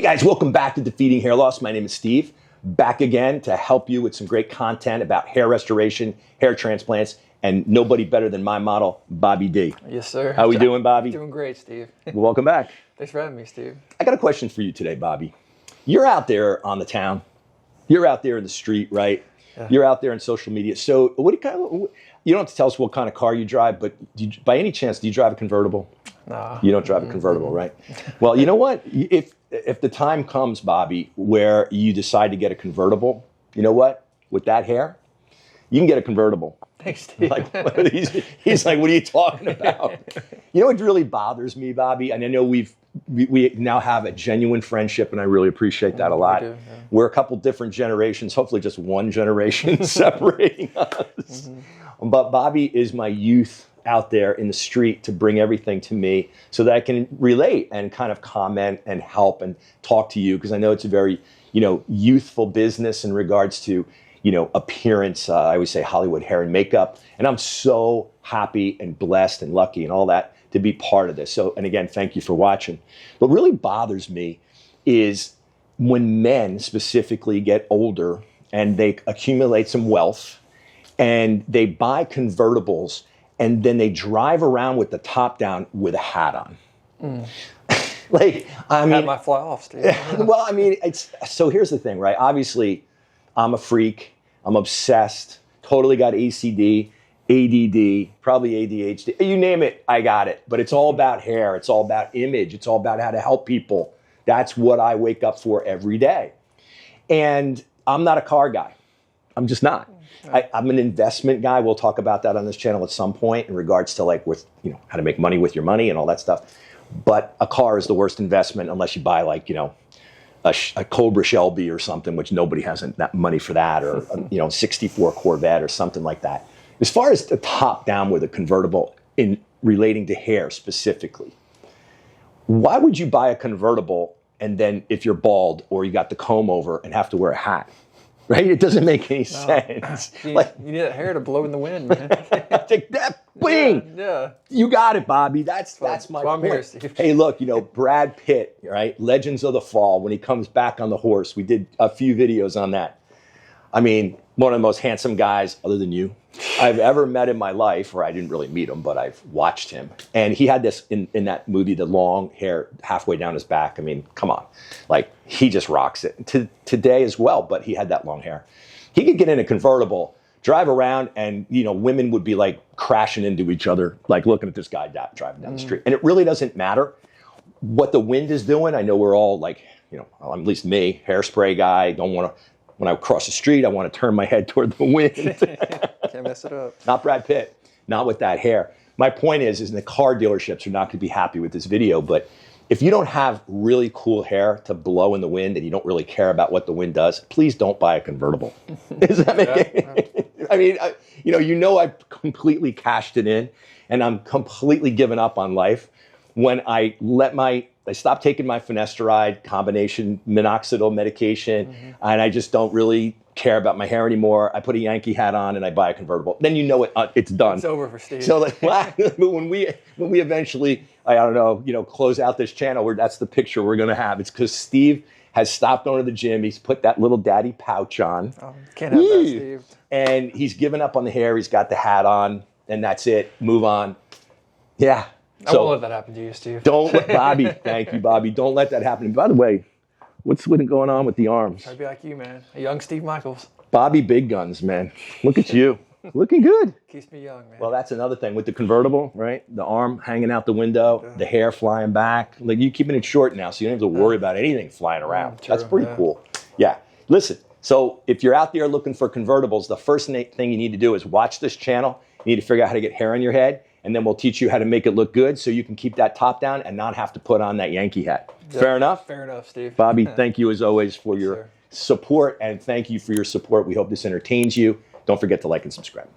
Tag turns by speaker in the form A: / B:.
A: guys, welcome back to Defeating Hair Loss. My name is Steve, back again to help you with some great content about hair restoration, hair transplants, and nobody better than my model, Bobby D.
B: Yes, sir.
A: How we doing, Bobby?
B: Doing great, Steve.
A: Well, welcome back.
B: Thanks for having me, Steve.
A: I got a question for you today, Bobby. You're out there on the town. You're out there in the street, right? Yeah. You're out there on social media. So you don't have to tell us what kind of car you drive, but by any chance, do you drive a convertible?
B: No.
A: You don't drive a convertible, right? Well, you know what? If the time comes, Bobby, where you decide to get a convertible, you know what? With that hair, you can get a convertible.
B: Thanks, Steve.
A: He's like, what are you talking about? You know what really bothers me, Bobby? And I know we now have a genuine friendship, and I really appreciate that a lot.
B: We do, yeah.
A: We're a couple different generations, hopefully just one generation separating us. But Bobby is my youth out there in the street to bring everything to me so that I can relate and kind of comment and help and talk to you, because I know it's a very, youthful business in regards to, appearance. I always say Hollywood hair and makeup. And I'm so happy and blessed and lucky and all that to be part of this. So, and again, thank you for watching. What really bothers me is when men specifically get older and they accumulate some wealth and they buy convertibles and then they drive around with the top down with a hat on.
B: I might fly off, Steve.
A: Well, so here's the thing, right? Obviously, I'm a freak. I'm obsessed. Totally got ACD, ADD, probably ADHD. You name it, I got it. But it's all about hair. It's all about image. It's all about how to help people. That's what I wake up for every day. And I'm not a car guy. I'm just not. I'm an investment guy. We'll talk about that on this channel at some point in regards to how to make money with your money and all that stuff. But a car is the worst investment unless you buy a Cobra Shelby or something, which nobody has that money for that, or a 64 Corvette or something like that. As far as the top down with a convertible in relating to hair specifically, why would you buy a convertible and then if you're bald or you got the comb over and have to wear a hat? Right? It doesn't make any sense.
B: You need that hair to blow in the wind, man.
A: Take that, bing!
B: Yeah.
A: You got it, Bobby. That's my point.
B: Here, Steve.
A: Hey, look, Brad Pitt, right? Legends of the Fall, when he comes back on the horse. We did a few videos on that. I mean, one of the most handsome guys, other than you, I've ever met in my life, or I didn't really meet him, but I've watched him. And he had this in that movie, the long hair halfway down his back. I mean, come on. He just rocks it. Today as well, but he had that long hair. He could get in a convertible, drive around, and, women would be crashing into each other, looking at this guy driving down the street. And it really doesn't matter what the wind is doing. I know we're all at least me, hairspray guy, don't want to. When I cross the street, I want to turn my head toward the wind.
B: Can't mess it up.
A: Not Brad Pitt, not with that hair. My point is the car dealerships are not going to be happy with this video, but if you don't have really cool hair to blow in the wind and you don't really care about what the wind does, please don't buy a convertible. Does that make I've completely cashed it in and I'm completely given up on life when I stopped taking my finasteride combination minoxidil medication, and I just don't really care about my hair anymore. I put a Yankee hat on and I buy a convertible. Then it's done.
B: It's over for Steve.
A: So when we eventually, close out this channel, that's the picture we're gonna have. It's because Steve has stopped going to the gym. He's put that little daddy pouch on.
B: Oh, can't have that, Steve.
A: And he's given up on the hair. He's got the hat on, and that's it. Move on. Yeah.
B: I won't let that happen to you, Steve.
A: Don't let Bobby. Thank you, Bobby. Don't let that happen. And by the way, what's going on with the arms?
B: Try to be like you, man. A young Steve Michaels.
A: Bobby Big Guns, man. Look at you. Looking good.
B: Keeps me young, man.
A: Well, that's another thing with the convertible, right? The arm hanging out the window, the hair flying back. You keeping it short now, so you don't have to worry about anything flying around.
B: True,
A: that's pretty cool. Yeah. Listen, so if you're out there looking for convertibles, the first thing you need to do is watch this channel. You need to figure out how to get hair on your head. And then we'll teach you how to make it look good so you can keep that top down and not have to put on that Yankee hat. Yep. Fair enough?
B: Fair enough, Steve.
A: Bobby, thank you as always for your support, and thank you for your support. We hope this entertains you. Don't forget to like and subscribe.